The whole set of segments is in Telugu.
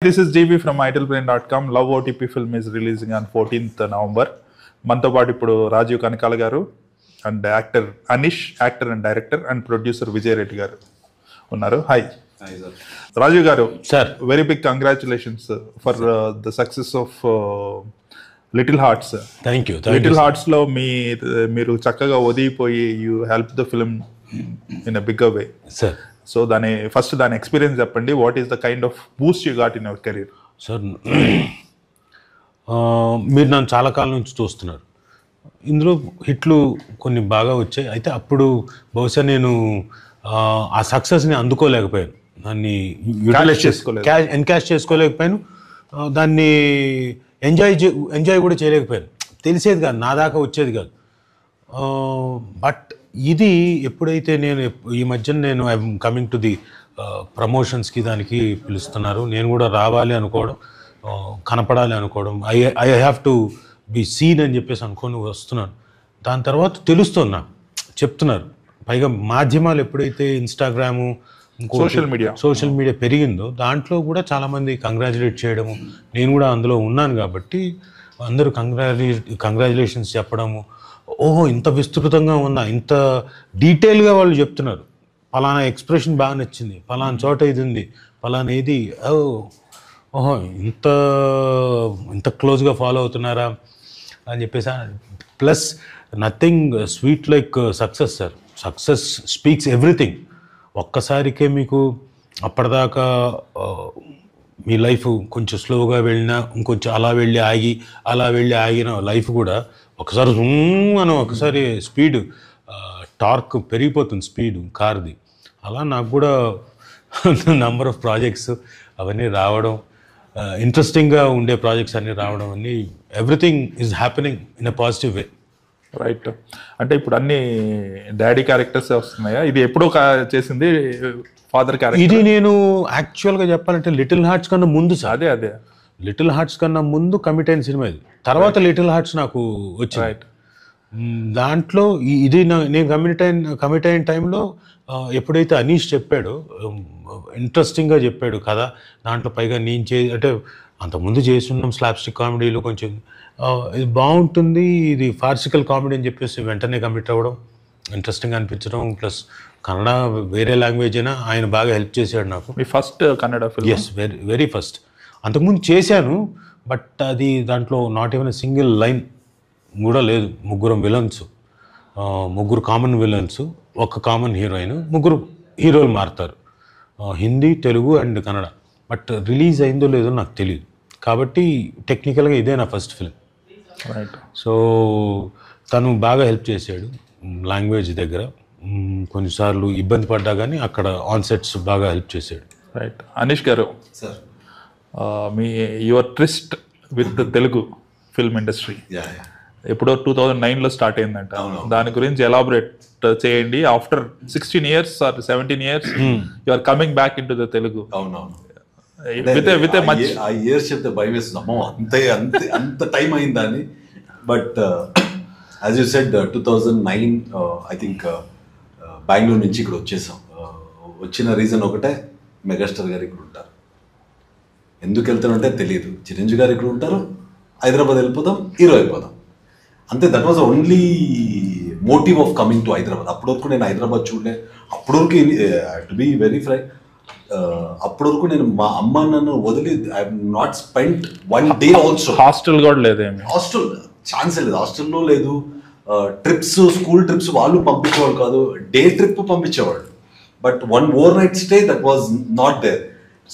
This is GB from idlebrain.com. Love OTP film is releasing on 14th November. మనతో పాటు ఇప్పుడు రాజీవ్ కనకాల గారు and actor Anish, actor and director and producer Vijay Reddy గారు ఉన్నారు. హాయ్ రాజీవ్ గారు. Sir, very big congratulations for the success of Little Hearts. Thank you. Little Hearts లో మీరు చక్కగా ఒదిగిపోయి you help the film in a bigger way. Sir, so దాని ఎక్స్పీరియన్స్ చెప్పండి. What is the kind of boost you got in your career? Sir, మీరు నన్ను చాలా కాలం నుంచి చూస్తున్నారు. ఇందులో హిట్లు కొన్ని బాగా వచ్చాయి. అయితే అప్పుడు బహుశా నేను ఆ సక్సెస్ని అందుకోలేకపోయాను, దాన్ని ఎన్కాష్ చేసుకోలేకపోయాను, దాన్ని ఎంజాయ్ కూడా చేయలేకపోయాను. తెలిసేది కాదు, నా దాకా వచ్చేది కాదు. బట్ ఇది ఎప్పుడైతే ఈ మధ్యన నేను ఐఎమ్ కమింగ్ టు ది ప్రమోషన్స్కి దానికి పిలుస్తున్నారు, నేను కూడా రావాలి అనుకోవడం, కనపడాలి అనుకోవడం, I have to be seen అని చెప్పేసి అనుకొని వస్తున్నాను. దాని తర్వాత తెలుస్తుంది నాకు, చెప్తున్నారు. పైగా మాధ్యమాలు ఎప్పుడైతే ఇన్స్టాగ్రాము, సోషల్ మీడియా పెరిగిందో దాంట్లో కూడా చాలామంది కంగ్రాచులేట్ చేయడము, నేను కూడా అందులో ఉన్నాను కాబట్టి అందరూ కంగ్రాచులేషన్స్ చెప్పడము. ఓహో, ఇంత విస్తృతంగా ఉందా, ఇంత డీటెయిల్గా వాళ్ళు చెప్తున్నారు. పలానా ఎక్స్ప్రెషన్ బాగా నచ్చింది, పలానా చోట ఇది ఉంది, పలానా ఇది, ఓహో ఇంత క్లోజ్గా ఫాలో అవుతున్నారా అని చెప్పేసి. Plus nothing sweet like success sir. Success speaks everything. ఒక్కసారికే మీకు అప్పటిదాకా మీ లైఫ్ కొంచెం స్లోగా వెళ్ళినా, ఇంకొంచెం అలా వెళ్ళి ఆగిన లైఫ్ కూడా ఒకసారి అని ఒకసారి స్పీడ్ టార్క్ పెరిగిపోతుంది, స్పీడ్ కార్ది. అలా నాకు కూడా నంబర్ ఆఫ్ ప్రాజెక్ట్స్ అవన్నీ రావడం, ఇంట్రెస్టింగ్గా ఉండే ప్రాజెక్ట్స్ అన్నీ రావడం, అన్నీ everything is happening in a positive way. Right. అంటే ఇప్పుడు అన్ని డాడీ క్యారెక్టర్స్ వస్తున్నాయా? ఇది ఎప్పుడో చేసింది ఫాదర్ క్యారెక్టర్. ఇది నేను యాక్చువల్గా చెప్పాలంటే లిటిల్ హార్ట్స్ కన్నా ముందు సార్. అదే లిటిల్ హార్ట్స్ కన్నా ముందు కమిట్ అయిన సినిమా ఇది. తర్వాత లిటిల్ హార్ట్స్ నాకు వచ్చింది. దాంట్లో ఇది నేను కమిట్ అయిన టైంలో ఎప్పుడైతే అనీష్ చెప్పాడో, ఇంట్రెస్టింగ్గా చెప్పాడు కదా. దాంట్లో పైగా నేను అంటే అంతకుముందు చేస్తున్నాం స్లాప్స్టిక్ కామెడీలో, కొంచెం ఇది బాగుంటుంది, ఇది ఫార్సికల్ కామెడీ అని చెప్పేసి వెంటనే కమిట్ అవ్వడం, ఇంట్రెస్టింగ్ అనిపించడం. ప్లస్ కన్నడ వేరే లాంగ్వేజ్ అయినా ఆయన బాగా హెల్ప్ చేశాడు నాకు. మీ first Kannada film? Yes, very first. అంతకుముందు చేశాను, బట్ అది దాంట్లో నాట్ ఈవెన్ సింగిల్ లైన్ కూడా లేదు. ముగ్గురు కామన్ విలన్స్, ఒక కామన్ హీరోయిన్, ముగ్గురు హీరోలు మారుతారు, Hindi, Telugu and Kannada. But release అయిందో లేదో నాకు తెలియదు. కాబట్టి టెక్నికల్గా ఇదే నా ఫస్ట్ ఫిల్మ్. రైట్. సో తను బాగా హెల్ప్ చేశాడు లాంగ్వేజ్ దగ్గర. కొన్నిసార్లు ఇబ్బంది పడ్డా కానీ అక్కడ ఆన్ సెట్స్ బాగా హెల్ప్ చేశాడు. రైట్. అనీష్ గారు, సార్, మీ your twist with Telugu film industry ఎప్పుడో 2009లో స్టార్ట్ అయిందంట. దాని గురించి ఎలాబరేట్ చేయండి. After 16 years or 17 years you are coming back into the Telugu. అవునవును. ఆ ఇయర్స్ చెప్తే భయం వేస్తుంది. అమ్మో, అంత టైం అయిందని. But as you said 2009 I think Bengaluru నుంచి ఇక్కడ వచ్చేసాం. వచ్చిన రీజన్ ఒకటే, మెగాస్టార్ గారు ఇక్కడ ఉంటారు. ఎందుకు వెళ్తానంటే తెలియదు. చిరంజీవి గారు ఇక్కడ ఉంటారు, హైదరాబాద్ వెళ్ళిపోతాం, హీరో అయిపోతాం, అంతే. That was only motive of coming to Hyderabad. అప్పటి వరకు నేను హైదరాబాద్ చూడలే. అప్పటి వరకు టు బీ వెరీ ఫ్రాంక్, అప్పటి వరకు నేను మా అమ్మ నన్ను వదిలి I not spend one day also. Hostel కూడా లేదేమి? హాస్టల్ ఛాన్సే లేదు. హాస్టల్లో లేదు. ట్రిప్స్, స్కూల్ ట్రిప్స్ వాళ్ళు పంపించేవాళ్ళు కాదు, డే ట్రిప్ పంపించేవాళ్ళు. But one overnight stay that was not there.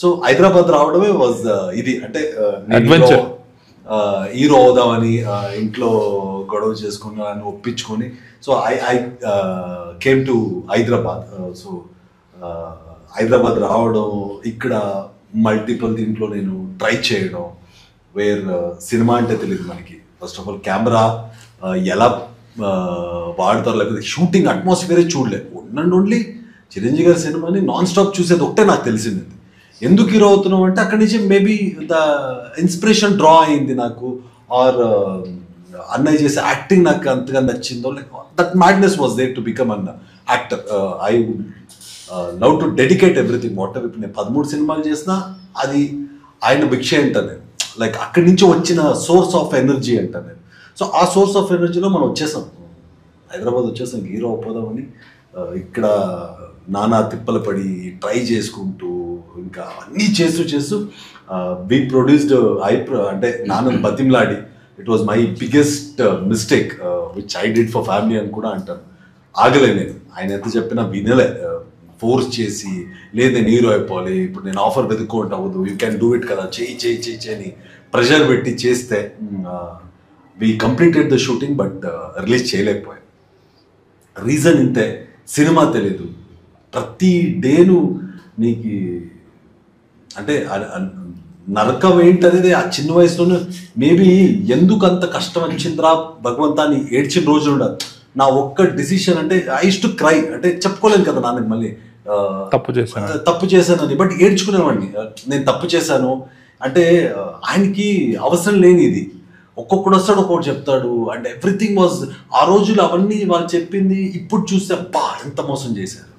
So Hyderabad రావడమే వాజ్ ఇది. అంటే హీరో అవుదామని ఇంట్లో గొడవ చేసుకుని ఒప్పించుకొని, so I came to Hyderabad. So Hyderabad రావడం, ఇక్కడ మల్టిపుల్ దీంట్లో నేను ట్రై చేయడం, వేర్ సినిమా అంటే తెలియదు మనకి. ఫస్ట్ ఆఫ్ ఆల్ కెమెరా ఎలా వాడతారు, లేకపోతే షూటింగ్ అట్మాస్ఫియరే చూడలేదు. ఓన్లీ చిరంజీవి గారి సినిమాని నాన్ స్టాప్ చూసేది ఒకటే నాకు తెలిసింది. ఎందుకు హీరో అవుతున్నాం అంటే అక్కడి నుంచి మేబీ ద ఇన్స్పిరేషన్ డ్రా అయింది నాకు, ఆర్ అన్నయ్య చేసే యాక్టింగ్ నాకు అంతగా నచ్చిందో, like that madness was there to become an actor. I love to dedicate everything whatever. ఇప్పుడు నేను 13 సినిమాలు చేసినా అది ఆయన భిక్ష అంటాను నేను. లైక్ అక్కడి నుంచి వచ్చిన సోర్స్ ఆఫ్ ఎనర్జీ అంటాను నేను. సో ఆ సోర్స్ ఆఫ్ ఎనర్జీలో మనం వచ్చేసాం, హైదరాబాద్ వచ్చేసాం, హీరో అయిపోదామని. ఇక్కడ నానా తిప్పలు పడి ట్రై చేసుకుంటూ ఇంకా అన్నీ చేస్తూ వి ప్రొడ్యూస్డ్ అంటే నాన్న బతిమ్లాడి. It was my biggest mistake which I did for family అని కూడా అంటాను. ఆగలే నేను, ఆయన ఎంత చెప్పినా వినలే. ఫోర్స్ చేసి లేదు నేను హీరో అయిపోవాలి, ఇప్పుడు నేను ఆఫర్ వెతుక్కుంటూ అవ్వదు, యూ క్యాన్ డూ ఇట్ కదా, చేయి అని ప్రెషర్ పెట్టి చేస్తే we completed the shooting but release చేయలేకపోయాం. రీజన్ ఇంతే, సినిమా తెలియదు. ప్రతి డేను నీకు అంటే నరకం ఏంటనేది ఆ చిన్న వయసులోనే మేబీ ఎందుకు అంత కష్టం వచ్చిందిరా భగవంతాన్ని ఏడ్చిన రోజులు ఉండదు. నా ఒక్క డిసిషన్ అంటే ఐ యూస్ టు క్రై, అంటే చెప్పుకోలేను కదా నాన్నకి మళ్ళీ తప్పు చేశానని, బట్ ఏడ్చుకునేవాడిని. నేను తప్పు చేశాను అంటే ఆయనకి అవసరం లేని ఇది, ఒక్కొక్కడు వస్తాడు ఒక్కొక్కటి చెప్తాడు అండ్ ఎవ్రీథింగ్ వాజ్. ఆ రోజులు అవన్నీ వాళ్ళు చెప్పింది ఇప్పుడు చూస్తే అబ్బా ఎంత మోసం చేశారు.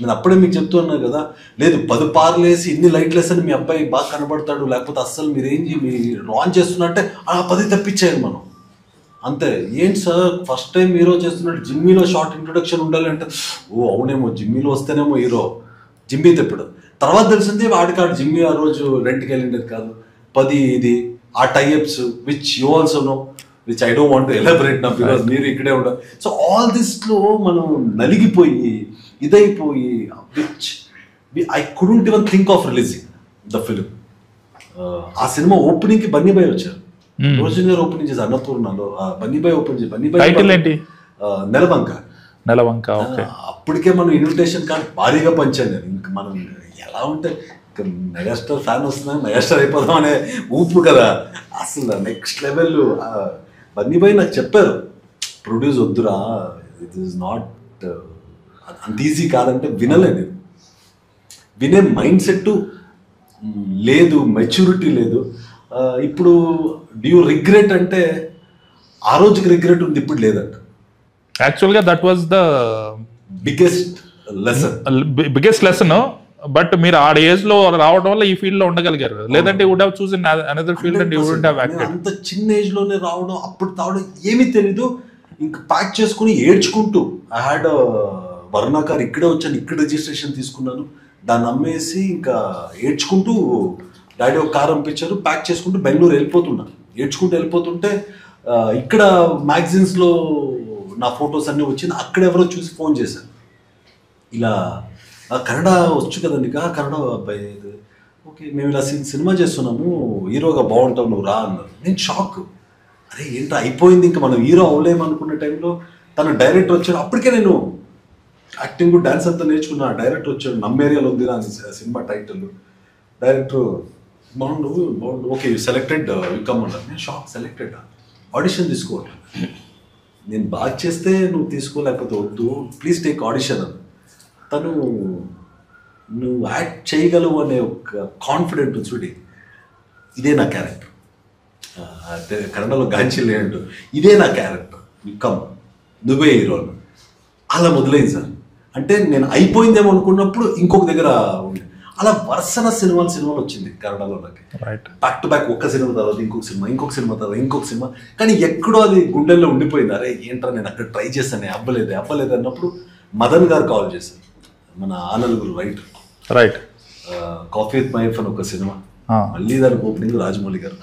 నేను అప్పుడే మీకు చెప్తున్నా కదా, లేదు 10 పార్లు వేసి ఇన్ని లైట్లు వేస్తే మీ అబ్బాయి బాగా కనబడతాడు, లేకపోతే అస్సలు మీరేంటి మీరు ఆన్ చేస్తున్నట్టే 10 తప్పించారు మనం అంతే. ఏంటి సార్ ఫస్ట్ టైం హీరో చేస్తున్నట్టు జిమ్మీలో షార్ట్ ఇంట్రొడక్షన్ ఉండాలి అంటే, ఓ అవునేమో జిమ్మీలో వస్తేనేమో హీరో, జిమ్మీ తెప్పుడు. తర్వాత తెలిసింది వాడికాడు జిమ్మీ ఆ రోజు రెంట్కి వెళ్ళిండేది కాదు. 10 ఇది ఆ tie-ups which you also know, which I don't want to elaborate నా, బికాస్ మీరు ఇక్కడే ఉండరు. సో ఆల్ దిస్లో మనం నలిగిపోయి ఇదైపోయి which I couldn't even think of releasing the film. ఆ సినిమా ఓపెనింగ్ కి బన్నీ బాయ్ వచ్చారు, రోజు గారు ఓపెనింగ్ చేసి అన్నపూర్ణలో బన్నీ బాయ్ ఓపెన్ చేసి, బన్నీ బాయ్ నెలవంక. అప్పటికే మనం ఇన్విటేషన్ కార్డ్ భారీగా పంచాను నేను. ఇంకా మనం ఎలా ఉంటే మెగాస్టార్ ఫ్యాన్ వస్తున్నా మెగాస్టార్ అయిపోదాం అనే ఊపు కదా అసలు నెక్స్ట్ లెవెల్. బన్నీ బాయ్ నాకు చెప్పారు ప్రొడ్యూస్ వద్దురా, ఇట్ ఈస్ నాట్ అంత ఈజీ కాదంటే వినలేదు. వినే మైండ్ సెట్ లేదు, మెచ్యూరిటీ లేదు. ఇప్పుడు డ్యూ రిగ్రెట్ అంటే ఆ రోజుకి రిగ్రెట్ ఉంది, ఇప్పుడు లేదంట. యాక్చువల్గా that was the biggest lesson. But మీరు ఆ ఏజ్ లో రావడం వల్ల ఈ ఫీల్డ్ లో ఉండగలిగారు, లేదంటే would have chosen another field and you would have acted. అంత చిన్న ఏజ్ లోనే రావడం, అప్పుడు తావడం ఏమీ తెలీదు. ఇంకా ప్యాక్ చేసుకుని ఏడ్చుకుంటూ ఐ హ్యాడ్ వర్ణాకార్ ఇక్కడే వచ్చాను, ఇక్కడ రిజిస్ట్రేషన్ తీసుకున్నాను, దాన్ని అమ్మేసి ఇంకా ఏడ్చుకుంటూ డాడీ ఒక కార్ పంపించారు, ప్యాక్ చేసుకుంటూ బెంగళూరు వెళ్ళిపోతున్నాను. ఏడ్చుకుంటూ వెళ్ళిపోతుంటే ఇక్కడ మ్యాగజైన్స్లో నా ఫొటోస్ అన్నీ వచ్చింది. అక్కడ ఎవరో చూసి ఫోన్ చేశారు, ఇలా కన్నడ వచ్చు కదండి, కన్నడ అబ్బాయి, ఓకే మేము ఇలా సినిమా చేస్తున్నాము, హీరోగా బాగుంటావు నువ్వు రా అన్నారు. నేను షాక్, అరే ఏంటో అయిపోయింది ఇంకా మనం హీరో అవ్వలేము అనుకున్న టైంలో తను డైరెక్టర్ వచ్చాడు. అప్పటికే నేను యాక్టింగ్ డాన్స్ అంతా నేర్చుకున్నా. డైరెక్టర్ వచ్చాడు, నమ్మేరియాలో ఉంది నా సినిమా టైటిల్. డైరెక్టర్ బాగుండు ఓకే సెలెక్టెడ్ కమ్ అన్నారు. నేను షాక్, సెలెక్టెడ్, ఆడిషన్ తీసుకోవట్లేదు. నేను బాగా చేస్తే నువ్వు తీసుకోలేకపోతే వద్దు, ప్లీజ్ టేక్ ఆడిషన్ అన్న. తను నువ్వు యాక్ట్ చేయగలవు అనే ఒక కాన్ఫిడెంట్ చూడి, ఇదే నా క్యారెక్టర్, కన్నడలో గాంచిలే అంటూ ఇదే నా క్యారెక్టర్, కమ్ నువ్వే హీరో. అలా మొదలైంది సార్. అంటే నేను అయిపోయిందేమో అనుకున్నప్పుడు ఇంకొక దగ్గర ఉంది. అలా వరుసన సినిమాలు వచ్చింది కన్నడలో నాకు, బ్యాక్ టు బ్యాక్. ఒక్క సినిమా తర్వాత ఇంకొక సినిమా తర్వాత ఇంకొక సినిమా. కానీ ఎక్కడో అది గుండెల్లో ఉండిపోయింది. అరే ఏంట్రా నేను అక్కడ ట్రై చేశాను, అవ్వలేదు అన్నప్పుడు మదన్ గారు కాల్ చేశారు, మన ఆనలుగురు right coffee with my wife అని ఒక సినిమా. మళ్ళీ దానికి ఓపెనింగ్ రాజమౌళి గారు.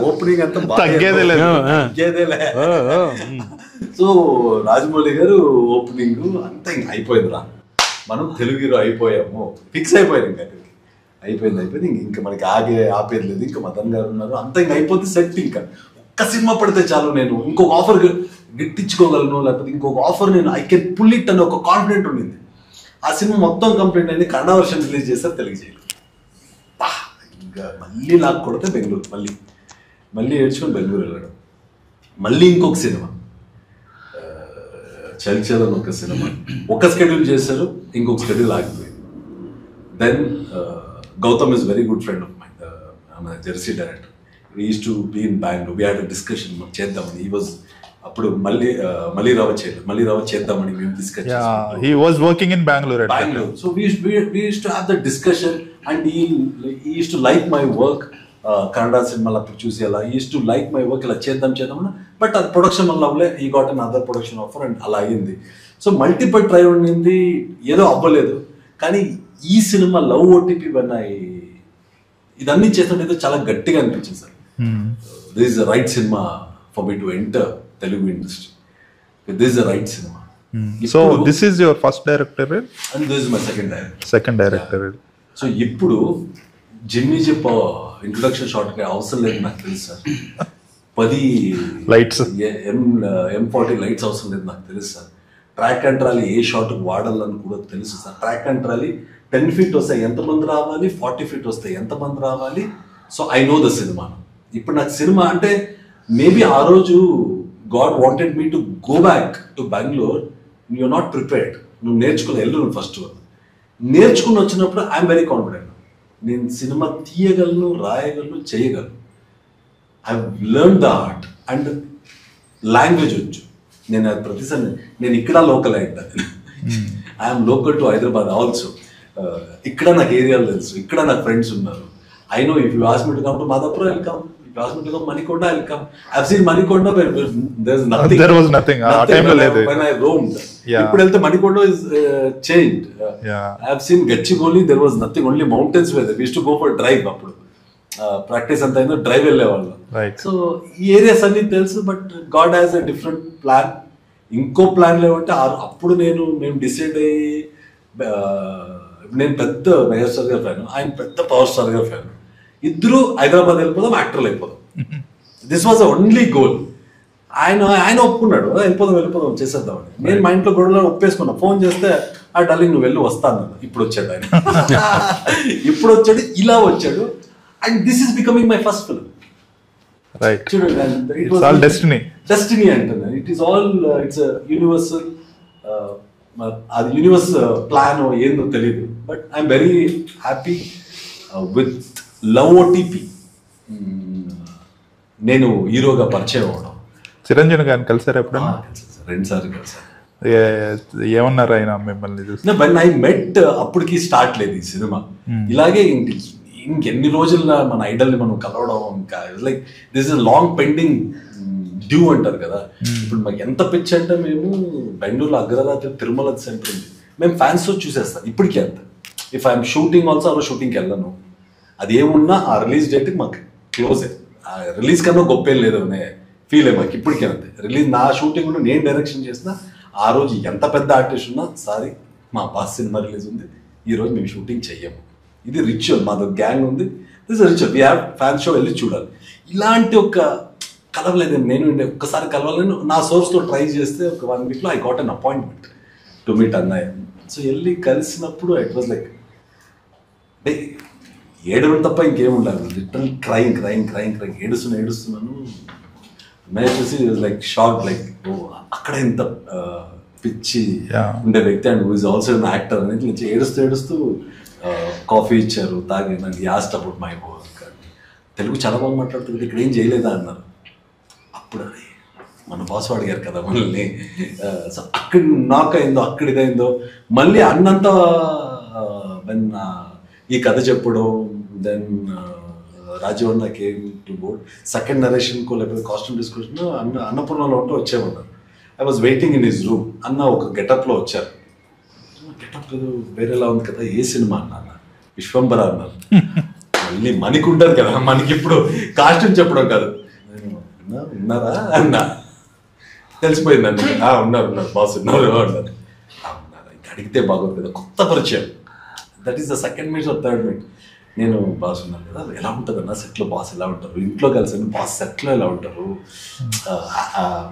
ఓపెనింగ్ అంతా తగ్గేదేలే. సో రాజమౌళి గారు ఓపెనింగ్ అంతా ఇంక అయిపోయింది రా, మనం తెలుగు హీరో అయిపోయాము, ఫిక్స్ అయిపోయాం. ఇంకా అయిపోయింది ఇంకా మనకి ఆపేది లేదు. ఇంకా మదన్ గారు ఉన్నారు, అంతా ఇంక అయిపోతే సెట్. ఇంకా ఒక్క సినిమా పడితే చాలు, నేను ఇంకొక ఆఫర్ గిట్టించుకోగలను, లేకపోతే ఇంకొక ఆఫర్ నేను ఐ కెన్ పుల్ ఇట్ అని ఒక కాన్ఫిడెంట్ ఉండింది. ఆ సినిమా మొత్తం కంప్లీట్ అయింది, కన్నడ వర్షన్ రిలీజ్ చేస్తారు, తెలుగు చేయలేదు. ఇంకా మళ్ళీ లాక్ కొడితే బెంగళూరు, మళ్ళీ ఏడ్చుకొని బెంగళూరు వెళ్ళడం. మళ్ళీ ఇంకొక సినిమా చల్ అని ఒక సినిమా, ఒక స్కెడ్యూల్ చేశారు, ఇంకొక స్కెడ్యూల్ ఆగిపోయింది. Then Gautam is very good friend of my Jersey director. We use to be in Bengaluru, we had a discussion చేద్దామని. ఈ వాజ్ అప్పుడు మళ్ళీ రావ చేద్దామని మేము డిస్కస్ చేసాం. He was working in Bengaluru. So we use to have the discussion. And he use to like my work. Kannada సినిమాలు అప్పుడు చూసి అలా use to like my work, ఇలా చేద్దాం బట్ అది ప్రొడక్షన్ వల్ల అవ్వలే. He got another production offer and అలా అయింది. సో మల్టిపుల్ ట్రై ఉండింది, ఏదో అవ్వలేదు. కానీ ఈ సినిమా లవ్ ఓటీపీ ఇదన్నీ చేస్తుంటే చాలా గట్టిగా అనిపించింది sir. This is the right cinema for me to enter Telugu industry. This is the right cinema. So this is your first directorial and this is my second directorial. So ఇప్పుడు జిమ్మి చెప్ప ఇంట్రొడక్షన్ షాట్ అవసరం లేదు నాకు తెలుసు సార్. 10 లైట్స్ M40 లైట్స్ అవసరం లేదు నాకు తెలుసు sir. Track and trolley A shot వాడాలని కూడా తెలుసు sir. Track and trolley 10 feet వస్తాయి ఎంతమంది రావాలి, 40 feet వస్తాయి ఎంతమంది రావాలి. So I know the cinema. ఇప్పుడు నాకు సినిమా అంటే మేబీ ఆ రోజు God wanted me to go back to Bengaluru. You're not prepared. నువ్వు వెళ్ళు ఫస్ట్. నేర్చుకుని వచ్చినప్పుడు ఐఎమ్ వెరీ కాన్ఫిడెంట్. నేను సినిమా తీయగలను, రాయగలను, చేయగలను. I learn the art and language వచ్చు. నేను అది ప్రతిసారి నేను ఇక్కడ లోకల్ అయింటాను. I'm local to Hyderabad also. ఇక్కడ నాకు ఏరియాలు తెలుసు, ఇక్కడ నాకు ఫ్రెండ్స్ ఉన్నారు. I know if you ask me to come to Madhapur I will come. If you ask me to come Manikonda, I will come. I've seen Manikonda where there's nothing. There was nothing. When I roamed. People tell Manikonda is changed. I've seen Gachibowli, there was nothing, only mountains were there. We used to go for a drive. Practice and drive వెళ్ళేవాళ్ళం. సో ఈ ఏరియాస్ అన్ని తెలుసు. But God has a different plan. ఇంకో ప్లాన్ లేవంటే అప్పుడు మేము డిసైడ్ అయ్యి, నేను పెద్ద మెగాస్టార్ గారి ఫ్యాన్, ఆయన పెద్ద పవర్ స్టార్ గారి ఫ్యాన్. ఇద్దరు హైదరాబాద్ వెళ్ళిపోదాం, యాక్టర్లు అయిపోదాం. This was the only goal. ఆయన ఒప్పుకున్నాడు, వెళ్ళిపోదాం చేసేద్దామని. నేను మా ఇంట్లో గొడవలో ఒప్పేసుకున్నా. ఫోన్ చేస్తే ఆ డార్లింగ్ నువ్వు వెళ్ళి వస్తాను. ఇప్పుడు వచ్చాడు ఆయన. ఇప్పుడు వచ్చాడు, ఇలా వచ్చాడు. And this is becoming my first film. Right. చూడండి, ఇట్స్ ఆల్ డెస్టినీ అంటున్నా. It is all it's universal. అది యూనివర్స్ ప్లాన్ ఏందో తెలియదు. But I'm very happy with love OTP. నేను హీరోగా పరిచయం అవడం. చిరంజీవి గారిని కలిసారు ఎప్పుడైనా? 2 సార్లు కలిసారు. ఏమన్నారు ఆయన మిమ్మల్ని చూసి? బట్ ఐ మెట్ అప్పటికి స్టార్ట్ లేదు ఈ సినిమా. ఇలాగే ఇంకెన్ని రోజుల మన ఐడల్ని మనం కలవడం, ఇంకా like this is long pending due అంటారు కదా. ఇప్పుడు మాకు ఎంత పిచ్ అంటే, మేము బెంగళూరులో అగ్రరాత్రి తిరుమల సెంటర్ ఉంది, మేము ఫ్యాన్స్ తో చూసేస్తాం ఇప్పటికీ. అంత ఇఫ్ ఐఎమ్ షూటింగ్ ఆల్సో ఆ షూటింగ్కి వెళ్ళను. అది ఏమున్నా ఆ రిలీజ్ డేట్కి మాకు క్లోజ్. రిలీజ్ కన్నా గొప్పేం లేదు అనే ఫీల్ మాకు ఇప్పటికే. అంతే రిలీజ్ నా షూటింగ్ కూడా నేను డైరెక్షన్ చేసిన ఆ రోజు ఎంత పెద్ద ఆర్టిస్ట్ ఉన్నా, సారీ మా బాస్ సినిమా రిలీజ్ ఉంది, ఈ రోజు మేము షూటింగ్ చెయ్యము. ఇది రిచువల్, మాది గ్యాంగ్ ఉంది, this ritual, we have fans show వెళ్ళి చూడాలి. ఇలాంటి ఒక కలవలేదు నేను. ఒక్కసారి కలవాలని నా సోర్స్తో ట్రై చేస్తే ఒక 1 weekలో I got an appointment to meet అన్నయ్య. సో వెళ్ళి కలిసినప్పుడు ఇట్ వాజ్ లైక్ ఏడవడం తప్ప ఇంకేం ఉండాలి. లిటరల్ క్రైంగ్ ఏడుస్తున్నాను. అన్నయ్య చూసి లైక్ షాక్, లైక్ ఓ అక్కడ ఎంత పిచ్చి ఉండే వ్యక్తి and who is also an actor అనేది. ఏడుస్తూ కాఫీ ఇచ్చారు, తాగి నాకు యాస్ట్ అబౌట్ మై వర్క్. తెలుగు చాలా బాగా మాట్లాడుతుంది, ఇక్కడ ఏం చేయలేదా అన్నారు. అప్పుడు అది మన బాస్ అడిగారు కదా మనల్ని. సో అక్కడ నాకు అయిందో, అక్కడ ఇదైందో. మళ్ళీ అన్నంత ఈ కథ చెప్పడం, దెన్ రాజవన్న కేమ్ టు బోర్డ్. సెకండ్ నరేషన్కో లేకపోతే కాస్ట్యూమ్ డిస్కషన్ అన్నపూర్ణలో ఉంటూ వచ్చేమన్నారు. I was waiting in his room. అన్న ఒక గెటప్లో వచ్చారు. గెటప్ వేరేలా ఉంది కదా, ఏ సినిమా అన్న? విశ్వంబర అన్నారు. మళ్ళీ మనకి ఉంటారు కదా, మనకి ఇప్పుడు కాస్ట్యూమ్ చెప్పడం కాదు. ఉన్నారా అన్న, తెలిసిపోయింది అన్న. ఉన్నారు బాస్ ఉన్నారు అన్నారు. ఇంకా అడిగితే బాగోదు కదా, కొత్త పరిచయం. That is the second meet or third meet. నేను బాస్ ఉన్నాను కదా, ఎలా ఉంటుంది అన్న సెట్లో బాస్ ఎలా ఉంటారు, ఇంట్లో కలిసి బాస్ సెట్లో ఎలా ఉంటారు,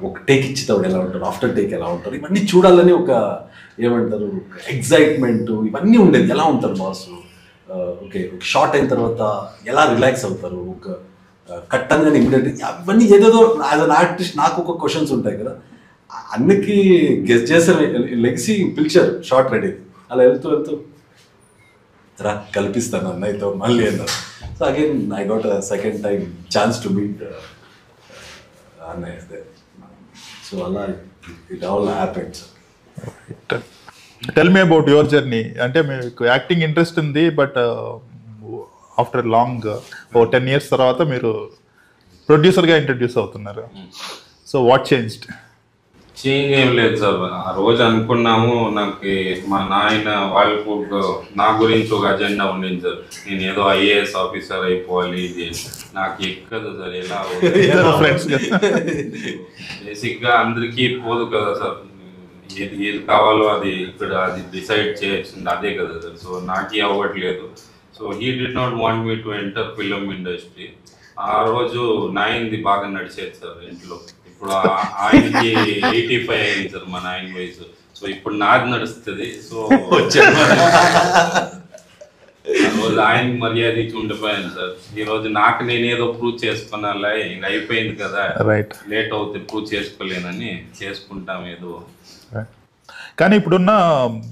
ఒక టేక్ ఇచ్చేటప్పుడు ఎలా ఉంటారు, ఆఫ్టర్ టేక్ ఎలా ఉంటారు, ఇవన్నీ చూడాలని ఒక ఏమంటారు ఎగ్జైట్మెంట్ ఇవన్నీ ఉండేది. ఎలా ఉంటారు బాస్, ఓకే ఒక షార్ట్ అయిన తర్వాత ఎలా రిలాక్స్ అవుతారు, ఒక కట్టంగానే ఇమీడియట్ అవన్నీ ఏదేదో యాజ్ అన్ ఆర్టిస్ట్ నాకు ఒక క్వశ్చన్స్ ఉంటాయి కదా, అన్నికి గెస్ట్ చేశారు. లెగ్సి పిలిచారు షార్ట్ రెడీ, అలా వెళ్తూ రా కల్పిస్తాను అన్నయ్యతో మళ్ళీ అన్నారు. So again I got a second time chance to meet అన్నయ్య. సో అలా it all happens. Tell me about your journey. అంటే మీకు యాక్టింగ్ ఇంట్రెస్ట్ ఉంది, బట్ ఆఫ్టర్ లాంగ్ 10 years తర్వాత మీరు ప్రొడ్యూసర్గా ఇంట్రడ్యూస్ అవుతున్నారు. So what changed? చేంజ్ ఏం లేదు సార్. ఆ రోజు అనుకున్నాము, నాకు మా నాయన వాళ్ళకు నా గురించి ఒక అజెండా ఉండింది సార్. నేను ఏదో IAS ఆఫీసర్ అయిపోవాలి, ఇది నాకు ఎక్కదు సార్. ఎలా ఫ్రెండ్స్ బేసిక్గా అందరికీ పోదు కదా సార్. ఏది కావాలో అది ఇక్కడ అది డిసైడ్ చేయాల్సింది అదే కదా సార్. సో నాకే అవ్వట్లేదు. So he did not want me to enter film industry. ఆ రోజు నాయనది బాగా నడిచేది సార్ ఇంట్లో. ఇప్పుడు ఆయనకి 85 అయింది సార్ మా నాయన వయసు. సో ఇప్పుడు నాది నడుస్తుంది. సో ఆ రోజు ఆయనకి మర్యాద ఇచ్చి ఉండిపోయాను సార్. ఈ రోజు నాకు నేనేదో ప్రూవ్ చేసుకున్నా, ఇంక అయిపోయింది కదా, లేట్ అవుతే ప్రూవ్ చేసుకోలేనని చేసుకుంటాం ఏదో. కానీ ఇప్పుడున్న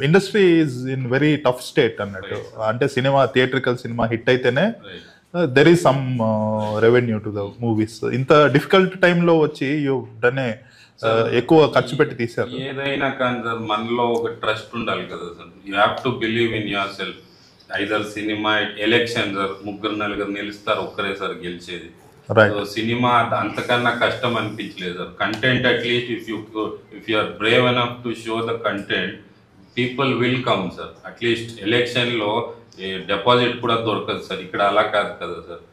industry is in very tough state అన్నట్టు. అంటే సినిమా, థియేట్రికల్ సినిమా హిట్ అయితేనే there is some revenue to the movies. ఇంత డిఫికల్ట్ టైంలో వచ్చి యూ డన్ ఎక్కువ ఖర్చు పెట్టి తీశారు. ఏదైనా కానీ సార్ మనలో ఒక ట్రస్ట్ ఉండాలి కదా sir. You have to believe in yourself. Either cinema, election sir, 3-4 నిలుస్తారు, ఒక్కరేసారి గెలిచేది. సినిమా అంతకన్నా కష్టం అనిపించలేదు సార్. Content at least if you are brave enough to show the content, people will come sir. At least election లో డిపాజిట్ కూడా దొరకదు సార్. ఇక్కడ అలా కాదు కదా sir.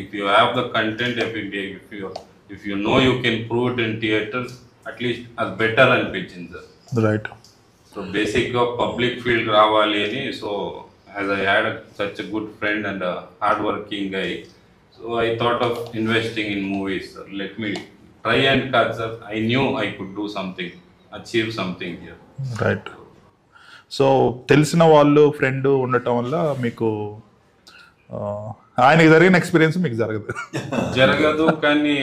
If you have the content, if you know you can prove it in theatres, at least అది బెటర్ అనిపించింది సార్. రైట్. సో బేసిక్ గా పబ్లిక్ ఫీల్డ్ రావాలి అని. So as I had such a good friend and hard working guy, so I thought of investing in movies, sir. Let me try and cut, sir. I knew I could do something, achieve something here. Right. So తెలిసిన వాళ్ళు ఫ్రెండ్ ఉండటం వల్ల మీకు ఆయనకి జరిగిన ఎక్స్పీరియన్స్ మీకు జరగదు. కానీ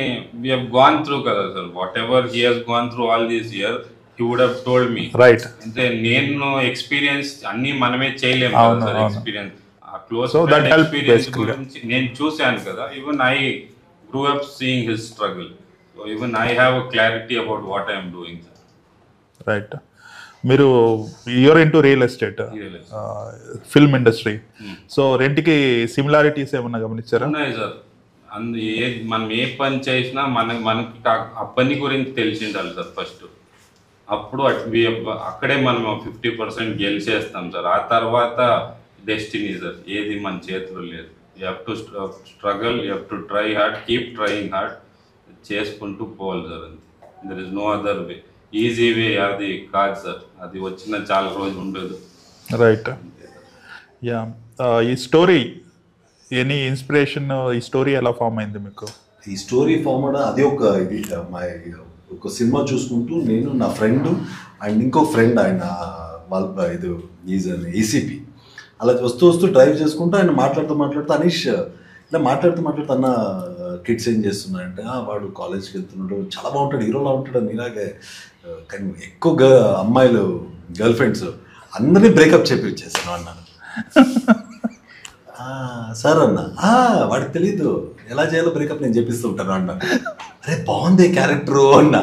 we have gone through కదా sir. whatever he has gone through all these years, he would have told me. Right. అంటే నేను ఎక్స్పీరియన్స్ అన్ని మనమే చేయలేము కదా సార్. ఎక్స్పీరియన్స్ క్లోజ్ ఎక్స్పీరియన్స్ గురించి నేను చూశాను కదా. Even I grew up seeing his struggle. So even I have a clarity about what I'm doing sir. Right. మీరు you're into real estate, film industry. So రెంట్కి సిమిలారిటీస్ ఏమన్నా గమనించారా? ఉన్నాయి సార్. మనం ఏ పని చేసినా మనకి ఆ పని గురించి తెలిసి ఉండాలి సార్ ఫస్ట్. అప్పుడు అక్కడే మనం 50% గెలిచేస్తాం సార్. ఆ తర్వాత డెస్టినీ సార్, ఏది మన చేతిలో లేదు. You have to struggle, you have to try hard, keep trying hard, చేసుకుంటూ పోవాలి సార్. అంతే. There is no other way. Easy way అది కాదు సార్. అది వచ్చిన చాలా రోజు ఉండదు. రైట్. యా. ఈ స్టోరీ ఎనీ ఇన్స్పిరేషన్, ఈ స్టోరీ ఎలా ఫామ్ అయింది మీకు? ఈ స్టోరీ ఫామ్ అవడం అది ఒక సినిమా చూసుకుంటూ నేను, నా ఫ్రెండ్ అండ్ ఇంకో ఫ్రెండ్, ఆయన వాళ్ళ ఇది ఈజ్ అన్ ACP, అలా వస్తూ డ్రైవ్ చేసుకుంటూ ఆయన మాట్లాడుతూ అనీష్ ఇలా మాట్లాడుతూ అన్న కిడ్స్ ఏం చేస్తున్నాడంటే, వాడు కాలేజ్కి వెళ్తున్నాడు, చాలా బాగుంటాడు, హీరోలా ఉంటాడు నీలాగే, కానీ ఎక్కువ అమ్మాయిలు గర్ల్ ఫ్రెండ్స్ అందరినీ బ్రేకప్ చేపించేస్తాను అన్నాను. సార్ అన్న, వాడికి తెలీదు ఎలా చేయాలో బ్రేకప్ నేను చేపిస్తూ ఉంటాను అన్న. అరే బాగుంది క్యారెక్టరు అన్న.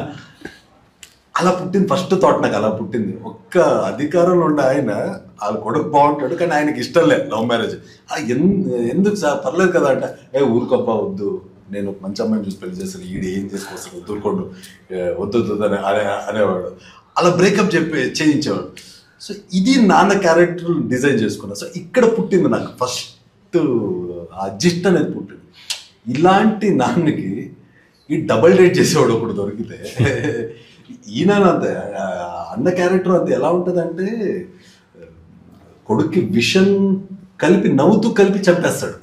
అలా పుట్టింది ఫస్ట్ థాట్ నాకు. అలా పుట్టింది. ఒక్క అధికారంలో ఉండే ఆయన వాళ్ళ కొడుకు బాగుంటాడు, కానీ ఆయనకి ఇష్టం లేదు లవ్ మ్యారేజ్. ఎందుకు సార్, పర్లేదు కదా అంటే, ఊరుకోబ్బా వద్దు, నేను ఒక మంచి అమ్మాయిని చూసి పెళ్లి చేస్తాను, ఈడు ఏం చేసుకొస్తాడు, వద్దుకోండు, వద్దు అని అనేవాడు. అలా బ్రేకప్ చేయించేవాడు. సో ఇది నాన్న క్యారెక్టర్ డిజైన్ చేసుకున్నా. సో ఇక్కడ పుట్టింది నాకు ఫస్ట్ ఆ జిస్ట్ అనేది పుట్టింది. ఇలాంటి నాన్నకి ఈ డబల్ డేట్ చేసేవాడు ఒకడు దొరికితే, ఈయన అంతే అన్న క్యారెక్టర్ అంతే. ఎలా ఉంటుంది అంటే, కొడుక్కి విషం కలిపి నవ్వుతూ కలిపి చంపేస్తాడు.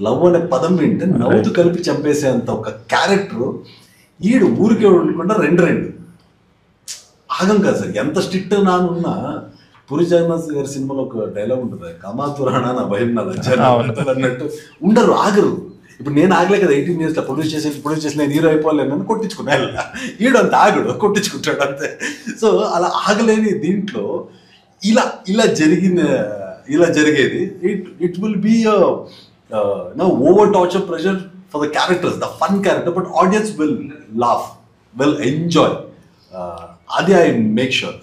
లవ్ అనే పదం వింటే నవ్వుతూ కలిపి చంపేసే అంత ఒక క్యారెక్టర్. ఈడు ఊరికే ఉండకుండా రెండు ఆగం కాదు సార్. ఎంత స్ట్రిక్ట్ నానున్నా, పూరి జగన్నాథ్ గారి సినిమాలో ఒక డైలాగ్ ఉంటుంది, కమాతురాణా నా భయం నా లజ్జ అన్నట్టు ఉండరు, ఆగరు. ఇప్పుడు నేను ఆగలే కదా 18 years ప్రొడ్యూస్ చేసి నేను హీరో అయిపోలేను కొట్టించుకున్నాను. ఈడు అంత ఆగడు, కొట్టించుకుంటాడు అంతే. సో అలా ఆగలేని దీంట్లో ఇలా జరిగేది. It will be over torture pressure for the characters, the fun character, but audience will laugh, will enjoy. అది I make sure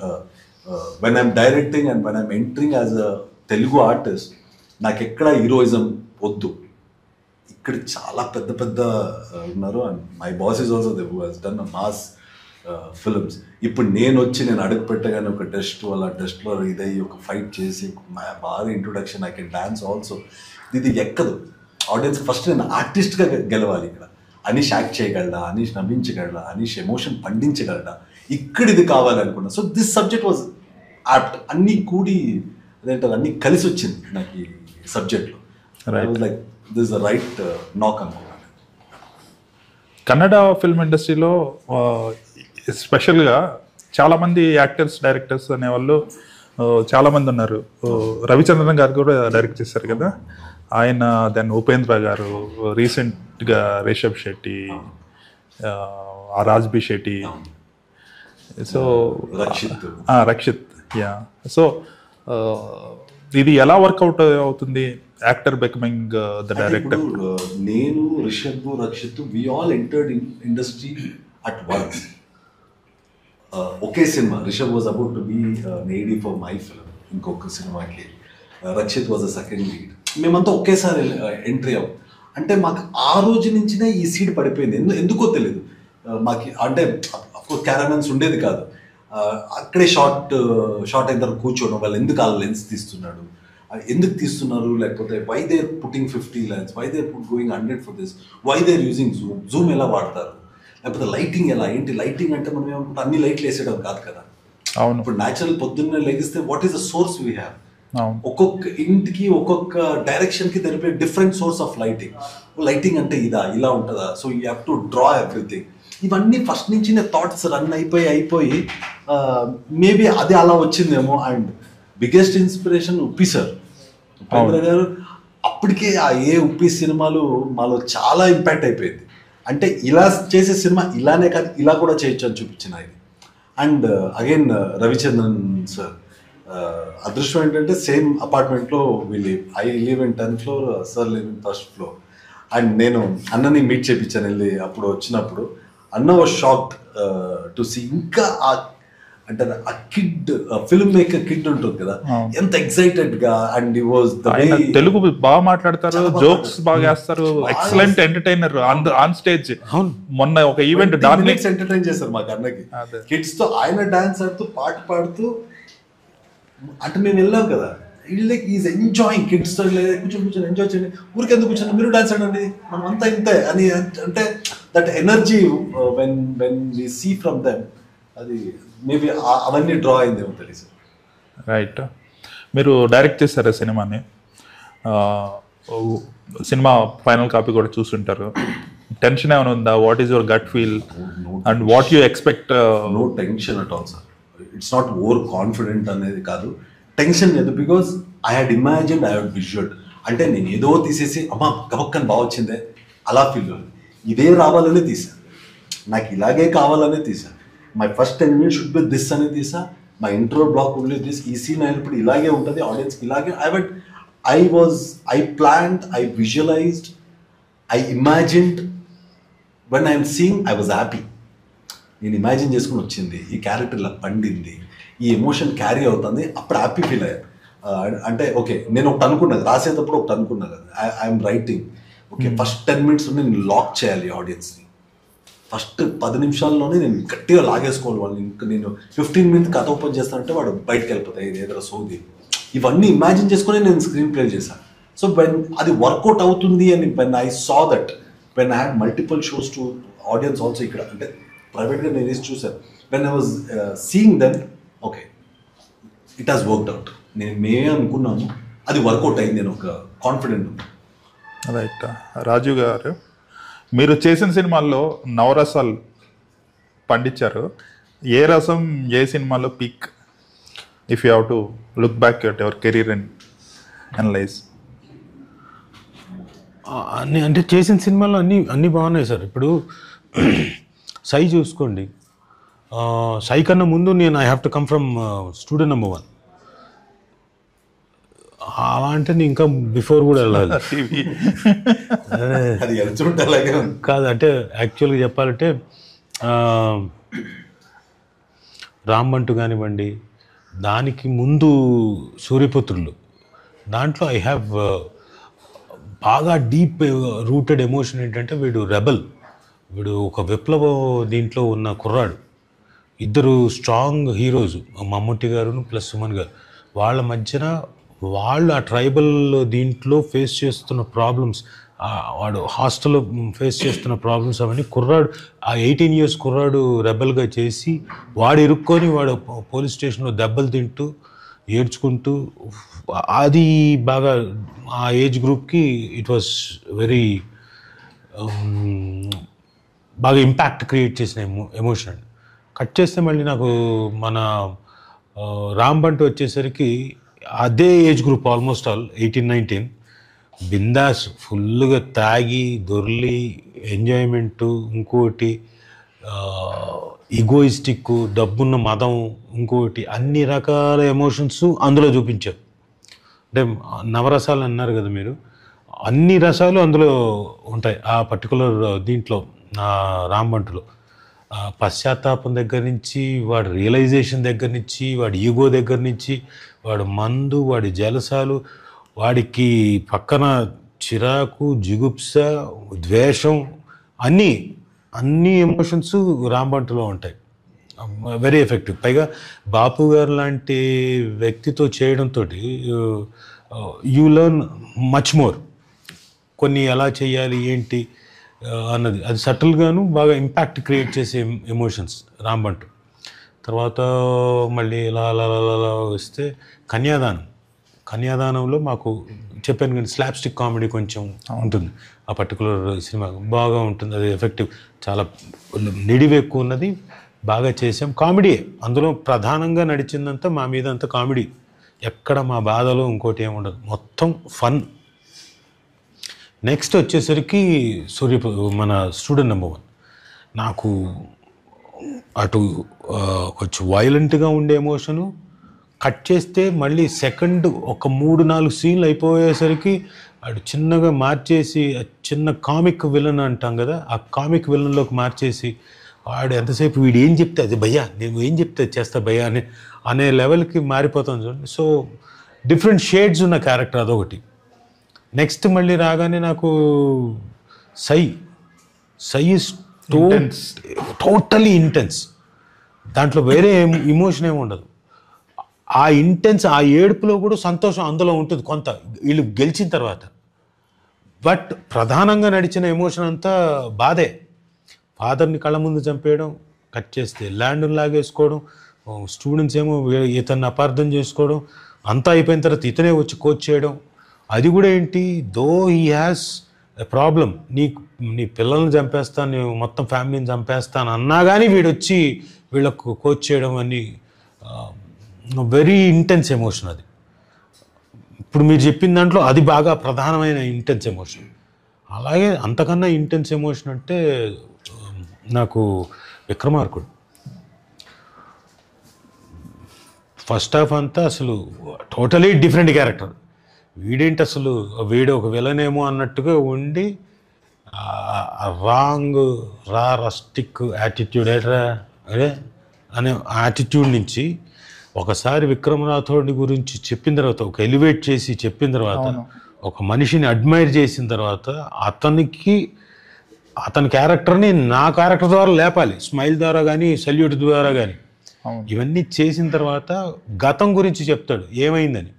when I'm directing and when I'm entering as a Telugu artist, నాకు ఎక్కడ హీరోయిజం వద్దు. ఇక్కడ చాలా పెద్ద పెద్ద ఉన్నారు. And my boss is also they who has done mass films. ఇప్పుడు నేను అడుగు పెట్టగానే ఒక డస్ట్ వల్ల డస్ట్లో ఇదై ఒక ఫైట్ చేసి బాగా introduction, I can dance also. ఇది ఎక్కదు ఆడియన్స్. ఫస్ట్ నేను ఆర్టిస్ట్గా గెలవాలి. ఇక్కడ అనీష్ యాక్ట్ చేయగలడా, అనీష్ నవ్వించగలడా, అనీష్ ఎమోషన్ పండించగలడా, ఇక్కడ ఇది కావాలనుకున్నా. So this subject was apt. అన్నీ కూడి అదేంటారు అన్నీ కలిసి వచ్చింది నాకు ఈ సబ్జెక్ట్లో. లైక్ దిస్ ద రైట్ నాక్ అనుకున్నాను. కన్నడ ఫిల్మ్ ఇండస్ట్రీలో స్పెషల్గా చాలామంది యాక్టర్స్, డైరెక్టర్స్ అనేవాళ్ళు చాలామంది ఉన్నారు. రవిచంద్రన్ గారు కూడా డైరెక్ట్ చేశారు కదా ఆయన, దెన్ ఉపేంద్ర గారు, రీసెంట్గా Rishab Shetty, Raj B Shetty, so Rakshit. Yeah. So ఇది ఎలా వర్కౌట్ అవుతుంది యాక్టర్ బికమింగ్ ద డైరెక్టర్? నేను, Rishab, Rakshit, we all entered in industry at once. ఒకే సినిమా. Rishab was about to be ready for my film, ఇంకొక సినిమాకి. Rakshit was a second lead. మేమంతా ఒకేసారి ఎంట్రీ అవ్వం. అంటే మాకు ఆ రోజు నుంచినే ఈ సీడ్ పడిపోయింది. ఎందుకో తెలియదు మాకు. అంటే క్యారమెన్స్ ఉండేది కాదు. అక్కడే షార్ట్ అయిన తర్వాత కూర్చోవడం, వాళ్ళు ఎందుకు ఆ లెన్స్ తీస్తున్నాడు, ఎందుకు తీస్తున్నారు, లేకపోతే why they putting 50 lens, why they going 100 for this, why they using zoom ఎలా వాడతారు, లేకపోతే లైటింగ్ ఎలా, ఏంటి లైటింగ్ అంటే మనం ఏమనుకుంటే అన్ని లైట్లు వేసేయడం కాదు కదా. అవును. ఇప్పుడు న్యాచురల్ పొద్దున్నే లెగిస్తే what is the source we have. ఒక్కొక్క ఇంటికి ఒక్కొక్క డైరెక్షన్కి తెలిపే different source of lighting. Lighting అంటే ఇలా ఉంటుందా, so you have to draw everything. ఇవన్నీ ఫస్ట్ నుంచి థాట్స్ రన్ అయిపోయి మేబీ అది అలా వచ్చిందేమో. And biggest inspiration Uppi sir, Upendra గారు. అప్పటికే ఆ ఉప్పి సినిమాలు మాలో చాలా ఇంపాక్ట్ అయిపోయింది. అంటే ఇలా చేసే సినిమా ఇలానే కాదు, ఇలా కూడా చేయొచ్చు అని చూపించిన ఇది. అండ్ అగైన్ రవిచంద్రన్ సార్, అదృష్టం ఏంటంటే సేమ్ అపార్ట్మెంట్లో I live in 10th floor, sir live in 1st floor. And నేను అన్నని మీట్ చేయించాను వెళ్ళి. అప్పుడు వచ్చినప్పుడు అన్న వాజ్ షాక్డ్ టు సీ. ఇంకా అంటే ఆ కిడ్, ఫిల్మ్ మేకర్ కిడ్ ఉంటుంది కదా, ఎంత ఎక్సైటెడ్ గా. అండ్ ఈ వాజ్ తెలుగు బాగా మాట్లాడతారు, జోక్స్ బాగా వేస్తారు, ఎక్సలెంట్ ఎంటర్టైనర్ ఆన్ స్టేజ్. మొన్న ఒక ఈవెంట్ డార్లింగ్స్ ఎంటర్టైన్ చేశారు మాకు అన్నకి కిడ్స్ తో. ఆయన డాన్స్ ఆడుతూ పాట పాడుతూ, అంటే మేము వెళ్ళాం కదా, లైక్ ఈజ్ ఎంజాయింగ్ కిడ్స్ తో. కూర్చొని ఎంజాయ్ చేయండి, ఊరికి ఎందుకు కూర్చొని మీరు డాన్స్ ఆడండి, మనం అంతా ఇంతే అని. అంటే that energy when we see from them, అది మేబీ అవన్నీ డ్రా అయిందేమో తెలియదు. రైట్. మీరు డైరెక్ట్ చేశారు సినిమాని, సినిమా ఫైనల్ కాపీ కూడా చూస్తుంటారు. టెన్షన్ ఏమైనా ఉందా? What is your gut feel and what you expect? No tension at all sir. It's not over confident అనేది కాదు, టెన్షన్ లేదు. Because I had imagined, I had visualled. అంటే నేను ఏదో తీసేసి అమ్మా గబక్కని బాగా వచ్చిందే అలా ఫీల్ అవ్వదు. ఇదే రావాలనే తీసాను, నాకు ఇలాగే కావాలనే తీసాను. My first 10 minutes should be this అని తీసా. My intro block only this. ఈ సీన్ అయినప్పుడు ఇలాగే ఉంటుంది, ఆడియన్స్కి ఇలాగే. I planned, I visualised, I imagined. When I'm seeing I was happy. నేను ఇమాజిన్ చేసుకుని వచ్చింది, ఈ క్యారెక్టర్ ఇలా పండింది, ఈ ఎమోషన్ క్యారీ అవుతుంది, అప్పుడు హ్యాపీ ఫీల్ అయ్యాను. అంటే ఓకే, నేను ఒకటి అనుకున్నది రాసేటప్పుడు, ఒకటి అనుకున్నా కదా, I'm writing. Okay, first 10 minutes నేను లాక్ చేయాలి ఆడియన్స్ని. ఫస్ట్ 10 నిమిషాల్లోనే నేను గట్టిగా లాగేసుకోవాలి వాళ్ళని. ఇంకా నేను 15 minutes కథ ఓపెన్ చేస్తానంటే వాడు బయటకు వెళ్ళిపోతాయి, ఇది ఏదో సోది. ఇవన్నీ ఇమాజిన్ చేసుకుని నేను స్క్రీన్ ప్లే చేశాను. సో వెన్ అది వర్కౌట్ అవుతుంది అని, when I saw that, when I had multiple shows to audience also, ఇక్కడ అంటే ప్రైవేట్గా నేను వేసి చూసాను. When I was seeing then, okay it has worked out. మేమే అనుకున్నాము, అది వర్కౌట్ అయింది అని ఒక కాన్ఫిడెంట్ ఉంది. రైట్. రాజు గారు, మీరు చేసిన సినిమాల్లో నవరసాలు పండించారు. ఏ రసం ఏ సినిమాలో peak, if you have to look back at your career and analyse? అంటే చేసిన సినిమాలో అన్నీ బాగున్నాయి సార్. ఇప్పుడు సై చూసుకోండి, సై కన్నా ముందు నేను I have to come from student number 1. అలా అంటే నేను ఇంకా బిఫోర్ కూడా వెళ్ళాలి. కాదు, అంటే యాక్చువల్గా చెప్పాలంటే రామ్మంటూ కానివ్వండి, దానికి ముందు సూర్యపుత్రులు, దాంట్లో ఐ హ్యావ్ బాగా డీప్ రూటెడ్ ఎమోషన్ ఏంటంటే వీడు రెబల్, వీడు ఒక విప్లవ దీంట్లో ఉన్న కుర్రాడు. ఇద్దరు స్ట్రాంగ్ హీరోస్, మమ్ముట్టి గారు ప్లస్ సుమన్ గారు. వాళ్ళ మధ్యన వాళ్ళు ఆ ట్రైబల్ దీంట్లో ఫేస్ చేస్తున్న ప్రాబ్లమ్స్, వాడు హాస్టల్లో ఫేస్ చేస్తున్న ప్రాబ్లమ్స్ అవన్నీ కుర్రాడు, ఆ 18 years కుర్రాడు రెబల్గా చేసి వాడు ఇరుక్కొని వాడు పోలీస్ స్టేషన్లో దెబ్బలు తింటూ ఏడ్చుకుంటూ, అది బాగా ఆ ఏజ్ గ్రూప్కి ఇట్ వాస్ వెరీ బాగా ఇంపాక్ట్ క్రియేట్ చేసిన ఎమోషన్ అండి. కట్ చేస్తే మళ్ళీ నాకు మన రాంబంట్ వచ్చేసరికి అదే age group, almost all 18-19, bindaas ఫుల్గా తాగి దొర్లి ఎంజాయ్మెంటు, ఇంకోటి ఈగోయిస్టిక్, డబ్బున్న మదం, ఇంకోటి అన్ని రకాల ఎమోషన్స్ అందులో చూపించారు. అంటే నవరసాలు అన్నారు కదా మీరు, అన్ని రసాలు అందులో ఉంటాయి ఆ పర్టికులర్ దీంట్లో రాంబంటులో. పశ్చాత్తాపం దగ్గర నుంచి, వాడి రియలైజేషన్ దగ్గర నుంచి, వాడి ఈగో దగ్గర నుంచి, వాడు మందు, వాడి జలసాలు, వాడికి పక్కన చిరాకు, జిగుప్స, ద్వేషం, అన్ని ఎమోషన్స్ రాంబంటులో ఉంటాయి. Very effective. పైగా బాపు గారు లాంటి వ్యక్తితో చేయడంతో యూ లెర్న్ మచ్ మోర్. కొన్ని ఎలా చేయాలి ఏంటి అన్నది, అది సటిల్గాను బాగా ఇంపాక్ట్ క్రియేట్ చేసే ఎమోషన్స్ రాంబంటు. తర్వాత మళ్ళీ ఇలా వస్తే కన్యాదానంలో మాకు చెప్పాను కానీ స్లాప్స్టిక్ కామెడీ కొంచెం ఉంటుంది. ఆ పర్టికులర్ సినిమా బాగా ఉంటుంది, అది ఎఫెక్టివ్, చాలా నిడివి ఎక్కువ ఉన్నది, బాగా చేసాం. కామెడీ అందులో ప్రధానంగా నడిచిందంతా మా మీద అంతా కామెడీ, ఎక్కడ మా బాధలో ఇంకోటి ఏముండదు, మొత్తం ఫన్. నెక్స్ట్ వచ్చేసరికి మన స్టూడెంట్ నెంబర్ 1. నాకు అటు కొంచెం వైలెంట్గా ఉండే ఎమోషను, కట్ చేస్తే మళ్ళీ సెకండ్ ఒక 3-4 సీన్లు అయిపోయేసరికి అటు చిన్నగా మార్చేసి, చిన్న కామిక్ విలన్ అంటాం కదా, ఆ కామిక్ విలన్లోకి మార్చేసి వాడు ఎంతసేపు వీడు ఏం చెప్తే అది భయ్యా, నేను ఏం చెప్తే చేస్తా భయ్యా అనే లెవెల్కి మారిపోతాను చూడండి. సో డిఫరెంట్ షేడ్స్ ఉన్న క్యారెక్టర్ అదొకటి. నెక్స్ట్ మళ్ళీ రాగానే నాకు సై ఈజ్ టోటలీ ఇంటెన్స్. దాంట్లో వేరే ఎమోషన్ ఏమి ఉండదు. ఆ ఇంటెన్స్, ఆ ఏడుపులో కూడా సంతోషం అందులో ఉంటుంది కొంత, వీళ్ళు గెలిచిన తర్వాత. బట్ ప్రధానంగా నడిచిన ఎమోషన్ అంతా బాధే. ఫాదర్ని కళ్ళ ముందు చంపేయడం, కట్ చేస్తే ల్యాండ్ని లాగేసుకోవడం, స్టూడెంట్స్ ఏమో ఇతన్ని అపార్థం చేసుకోవడం, అంతా అయిపోయిన తర్వాత ఇతనే వచ్చి కోచ్ చేయడం. అది కూడా ఏంటి, though he has a problem, నీ పిల్లల్ని చంపేస్తాను, మొత్తం ఫ్యామిలీని చంపేస్తాను అన్నా కానీ వీడొచ్చి వీళ్ళకు కోచ్ చేయడం అని వెరీ ఇంటెన్స్ ఎమోషన్. అది ఇప్పుడు మీరు చెప్పిన దాంట్లో అది బాగా ప్రధానమైన ఇంటెన్స్ ఎమోషన్. అలాగే అంతకన్నా ఇంటెన్స్ ఎమోషన్ అంటే నాకు విక్రమార్కుడు. ఫస్ట్ హాఫ్ అంతా అసలు టోటలీ డిఫరెంట్ క్యారెక్టర్. వీడేంటి అసలు, వీడు ఒక విలనేమో అన్నట్టుగా ఉండి రస్టిక్ యాటిట్యూడ్ అదే అనే యాటిట్యూడ్ నుంచి ఒకసారి విక్రమ్ రాథోడ్ గురించి చెప్పిన తర్వాత, ఒక ఎలివేట్ చేసి చెప్పిన తర్వాత, ఒక మనిషిని అడ్మైర్ చేసిన తర్వాత, అతని క్యారెక్టర్ని నా క్యారెక్టర్ ద్వారా లేపాలి, స్మైల్ ద్వారా కానీ సెల్యూట్ ద్వారా కానీ. ఇవన్నీ చేసిన తర్వాత గతం గురించి చెప్తాడు, ఏమైందని,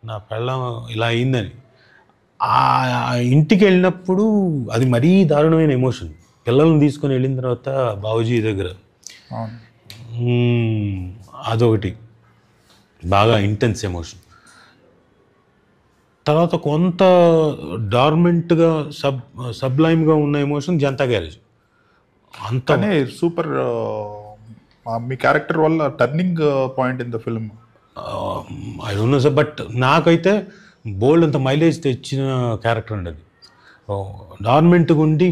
నా పెళ్ళం ఇలా అయిందని. ఆ ఇంటికి వెళ్ళినప్పుడు అది మరీ దారుణమైన ఎమోషన్. పిల్లల్ని తీసుకొని వెళ్ళిన తర్వాత బాబుజీ దగ్గర అదొకటి బాగా ఇంటెన్స్ ఎమోషన్. తర్వాత కొంత డార్మెంట్గా సబ్లైమ్గా ఉన్న ఎమోషన్ జనతా గ్యారేజ్. అంతనే సూపర్. మీ క్యారెక్టర్ వల్ల turning point in the film. I don't no sir, but నాకైతే బోల్డ్ అంత మైలేజ్ తెచ్చిన క్యారెక్టర్ అండి అది. డార్మెంట్గా ఉండి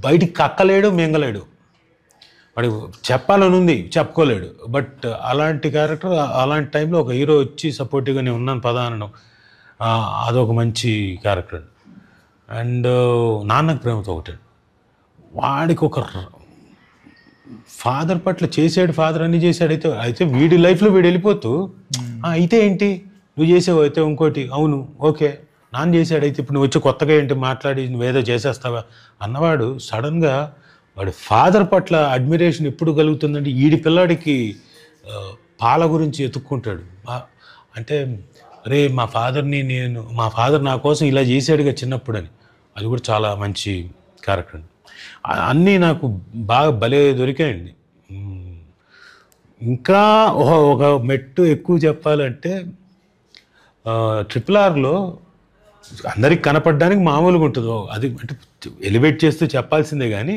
బయటికి కక్కలేడు, మింగలేడు, వాడు చెప్పాలని ఉంది చెప్పుకోలేడు. బట్ అలాంటి క్యారెక్టర్, అలాంటి టైంలో ఒక హీరో వచ్చి సపోర్టివ్గా నేను ఉన్నాను పదా అనడం, అదొక మంచి క్యారెక్టర్. అండ్ నాన్నకు ప్రేమతో ఒకటి, వాడికి ఒక ఫాదర్ పట్ల చేసాడు, ఫాదర్ అన్ని చేశాడు. అయితే వీడి లైఫ్లో వీడు వెళ్ళిపోతూ అయితే ఏంటి, నువ్వు చేసావు అయితే ఇంకోటి, అవును ఓకే నాన్న చేశాడైతే ఇప్పుడు నువ్వు వచ్చి కొత్తగా ఏంటి మాట్లాడి నువ్వేదో చేసేస్తావా అన్నవాడు సడన్గా వాడి ఫాదర్ పట్ల అడ్మిరేషన్ ఎప్పుడు కలుగుతుందంటే ఈడి పిల్లాడికి పాల గురించి ఎత్తుక్కుంటాడు. అంటే రే మా ఫాదర్ నా కోసం ఇలా చేశాడుగా చిన్నప్పుడు అని. అది కూడా చాలా మంచి క్యారెక్టర్ అండి. అన్నీ నాకు బాగా భలే దొరికాయండి. ఇంకా ఒక మెట్టు ఎక్కువ చెప్పాలంటే RRRలో అందరికి కనపడడానికి మామూలుగా ఉంటుంది, అది అంటే ఎలివేట్ చేస్తూ చెప్పాల్సిందే కానీ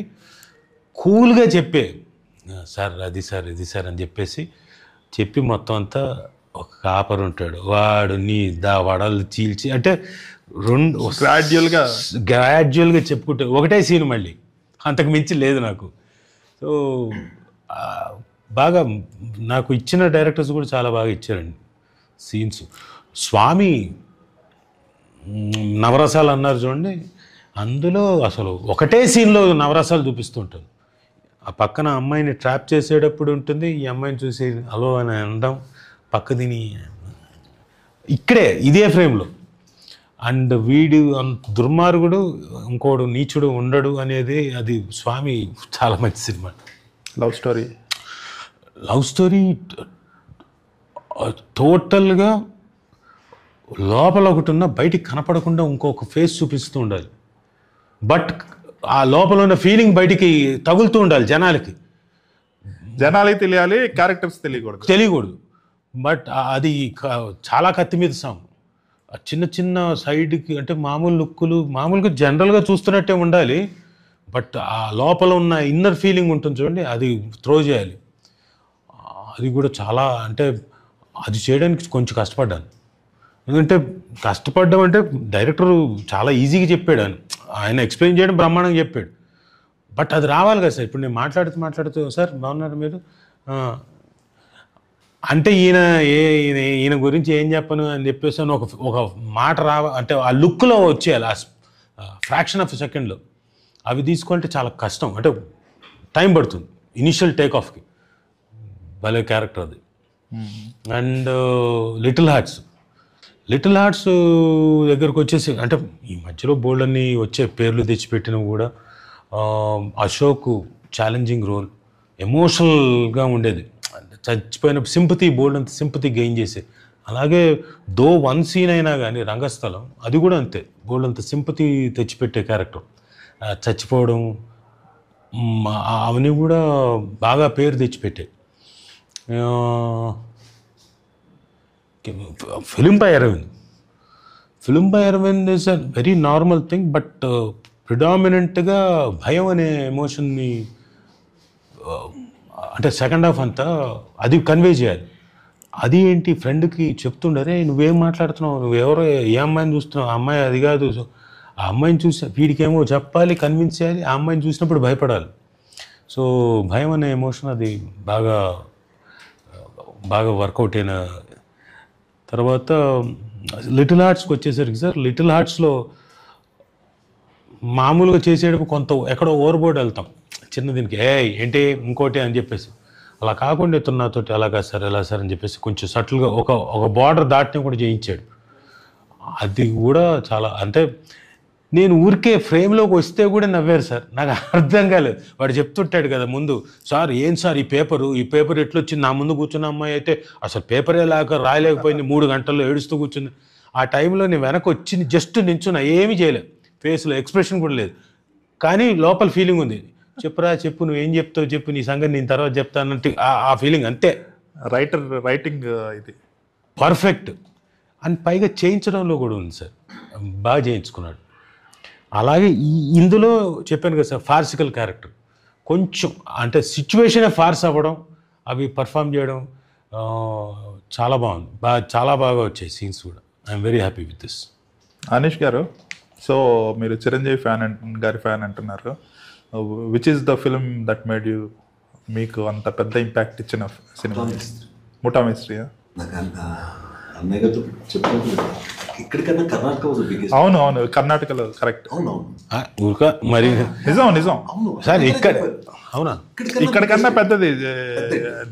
కూల్గా చెప్పే సార్ అది సార్ ఇది సార్ అని చెప్పి మొత్తం అంతా ఒక కాపర్ ఉంటాడు వాడు నీ వడలు చీల్చి అంటే రెండు గ్రాడ్యువల్గా చెప్పుకుంటే ఒకటే సీన్ మళ్ళీ అంతకు మించి లేదు నాకు. సో బాగా నాకు ఇచ్చిన డైరెక్టర్స్ కూడా చాలా బాగా ఇచ్చారండి సీన్స్. స్వామి నవరసాలు అన్నారు చూడండి, అందులో అసలు ఒకటే సీన్లో నవరసాలు చూపిస్తుంటారు. ఆ పక్కన అమ్మాయిని ట్రాప్ చేసేటప్పుడు ఉంటుంది, ఈ అమ్మాయిని చూసి హలో అని అనడం, పక్క తిని ఇక్కడే ఇదే ఫ్రేమ్లో. అండ్ వీడు అంత దుర్మార్గుడు ఇంకోడు నీచుడు ఉండడు అనేది అది స్వామి చాలా మంచి సినిమా. లవ్ స్టోరీ టోటల్గా లోపల ఒకటి ఉన్న బయటికి కనపడకుండా ఇంకొక ఫేస్ చూపిస్తూ ఉండాలి, బట్ ఆ లోపల ఉన్న ఫీలింగ్ బయటికి తగులుతూ ఉండాలి జనాలకి తెలియాలి, క్యారెక్టర్స్ తెలియకూడదు. బట్ అది చాలా కత్తి మీద సాంగ్. చిన్న చిన్న సైడ్కి అంటే మామూలు లుక్కులు మామూలుగా జనరల్గా చూస్తున్నట్టే ఉండాలి, బట్ ఆ లోపల ఉన్న ఇన్నర్ ఫీలింగ్ ఉంటుంది చూడండి, అది త్రో చేయాలి. అది కూడా చాలా అంటే అది చేయడానికి కొంచెం కష్టపడ్డాను. ఎందుకంటే కష్టపడ్డం అంటే డైరెక్టర్ చాలా ఈజీగా చెప్పాడు, ఆయన ఎక్స్ప్లెయిన్ చేయడం బ్రహ్మాండంగా చెప్పాడు, బట్ అది రావాలి కదా సార్. ఇప్పుడు నేను మాట్లాడుతూ సార్ బాగున్నారు మీరు అంటే ఈయన గురించి ఏం చెప్పను అని చెప్పేసి ఒక మాట అంటే ఆ లుక్లో వచ్చేయాలి, ఆ ఫ్రాక్షన్ ఆఫ్ సెకండ్లో. అవి తీసుకుంటే చాలా కష్టం, అంటే టైం పడుతుంది ఇనిషియల్ టేక్ ఆఫ్కి. భలే క్యారెక్టర్ అది. అండ్ లిటిల్ హార్ట్స్ దగ్గరకు వచ్చేసి అంటే ఈ మధ్యలో బోల్డ్ అన్ని వచ్చే పేర్లు తెచ్చిపెట్టినవి కూడా. అశోక్ ఛాలెంజింగ్ రోల్, ఎమోషనల్గా ఉండేది, చచ్చిపోయిన బోల్డ్ అంత సింపతి గెయిన్ చేసే. అలాగే వన్ సీన్ అయినా కానీ రంగస్థలం అది కూడా అంతే, బోల్డ్ అంత సింపతి తెచ్చిపెట్టే క్యారెక్టర్. చచ్చిపోవడం అవన్నీ కూడా బాగా పేరు తెచ్చిపెట్టాయి. Film by Arvind is a very normal thing, but ప్రిడామినెంట్గా భయం అనే ఎమోషన్ని అంటే సెకండ్ హాఫ్ అంతా అది కన్వే చేయాలి. అది ఏంటి ఫ్రెండ్కి చెప్తుండరే నువ్వేం మాట్లాడుతున్నావు, నువ్వెవరో ఏ అమ్మాయిని చూస్తున్నావు, ఆ అమ్మాయి అది కాదు. సో ఆ అమ్మాయిని చూసి వీడికేమో చెప్పాలి, కన్విన్స్ చేయాలి, ఆ అమ్మాయిని చూసినప్పుడు భయపడాలి. సో భయం అనే ఎమోషన్ అది బాగా వర్కౌట్ అయిన తర్వాత లిటిల్ హార్ట్స్కి వచ్చేసరికి సార్, లిటిల్ హార్ట్స్లో మామూలుగా చేసేటప్పుడు కొంత ఎక్కడో ఓవర్బోర్డ్ వెళ్తాం చిన్న దీనికి, ఏంటి ఇంకోటి అని చెప్పేసి. అలా కాకుండా నాతోటి అలాగా సార్ ఎలా సార్ అని చెప్పేసి కొంచెం సటిల్గా ఒక బార్డర్ దాటిని కూడా చేయించాడు. అది కూడా చాలా అంటే నేను ఊరికే ఫ్రేమ్లోకి వస్తే కూడా నవ్వారు సార్, నాకు అర్థం కాలేదు. వాడు చెప్తుంటాడు కదా ముందు, సార్ ఏం సార్ ఈ పేపర్ ఎట్లొచ్చింది, నా ముందు కూర్చున్న అమ్మాయి అయితే అసలు పేపరే రాయలేకపోయింది, 3 గంటల్లో ఏడుస్తూ కూర్చుంది. ఆ టైంలో నేను వెనక వచ్చి జస్ట్ నించున్నా, ఏమీ చేయలేదు, ఫేస్లో ఎక్స్ప్రెషన్ కూడా లేదు, కానీ లోపల ఫీలింగ్ ఉంది. చెప్పు నువ్వేం చెప్తావు చెప్పు, నీ సంగతి నేను తర్వాత చెప్తానంటే ఆ ఫీలింగ్ అంతే. రైటింగ్ ఇది పర్ఫెక్ట్. అండ్ పైగా చేయించడంలో కూడా ఉంది సార్, బాగా చేయించుకున్నాడు. అలాగే ఇందులో చెప్పాను కదా సార్, ఫార్సికల్ క్యారెక్టర్ కొంచెం అంటే సిచ్యువేషనే ఫార్స్ అవ్వడం, అవి పర్ఫామ్ చేయడం చాలా బాగుంది, చాలా బాగా వచ్చాయి సీన్స్ కూడా. I'm very happy with this. Anish గారు, సో మీరు చిరంజీవి గారి ఫ్యాన్ అంటున్నారు, which is the film that made you, మీకు అంత పెద్ద ఇంపాక్ట్ ఇచ్చిన సినిమా? ముఠా మిస్త్రీ. నాకు అన్నయ్యతో చెప్పలేదు ఇక్కడికన్నా కర్ణాటక వాజ్ బిగ్గెస్ట్. అవును అవును, కర్ణాటకలో కరెక్ట్. అవునవును ఊరిక మరి నిజం నిజం. అవును సార్ ఇక్కడ అవునా ఇక్కడికన్నా పెద్దది.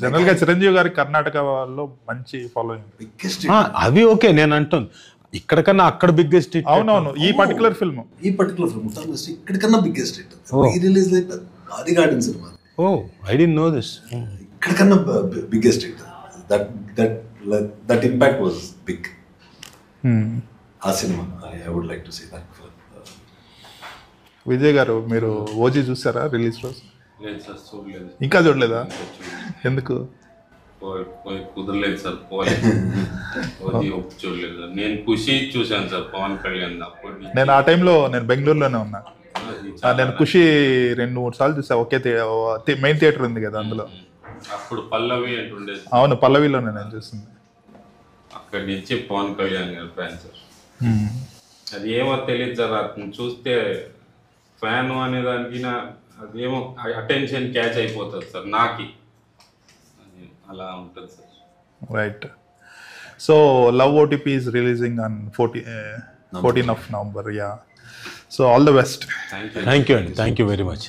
జనరల్ గా చిరంజీవి గారి కర్ణాటకలో మంచి ఫాలోయింగ్. బిగ్గెస్ట్ అవి ఓకే, నేను అంటాను ఇక్కడికన్నా అక్కడ బిగ్గెస్ట్ హిట్. అవునవును, ఈ పర్టికులర్ ఫిల్మ్ ఇక్కడికన్నా బిగ్గెస్ట్ హిట్. రిలీజ్ అది garden cinema. Oh I don't know this. ఇక్కడికన్నా biggest hit. That impact was big. ఆ cinema I would like to say that. Vijay గారు, మీరు ఓజీ చూసారా రిలీజ్ రోజు? లేదు సార్, చూడలేదు. ఇంకా చూడలేదా? ఎందుకు? కుదరలేదు సార్, పోలేదు. చూడలేదు సార్. నేను ఖుషి చూశాను సార్, పవన్ కళ్యాణ్. అప్పటి నేను ఆ టైంలో నేను బెంగళూరులోనే ఉన్నా. నేను ఖుషి 2-3 సార్లు చూసా. ఒకే మెయిన్ థియేటర్ ఉంది కదా అందులో. అప్పుడు పల్లవి అంటుండే. అవును, పల్లవిలోనే నేను చూసింది. అక్కడి నుంచి పవన్ కళ్యాణ్ గారు ఫ్యాన్ సార్. అది ఏమో తెలియదు సార్, అతను చూస్తే ఫ్యాన్ అనే దానికి అదేమో అటెన్షన్ క్యాచ్ అయిపోతుంది సార్ నాకి. అలా ఉంటుంది sir. Right. So love OTP is releasing on 14th of November. Yeah. So all the best. Thank you. Thank you అండి, థ్యాంక్ యూ వెరీ మచ్.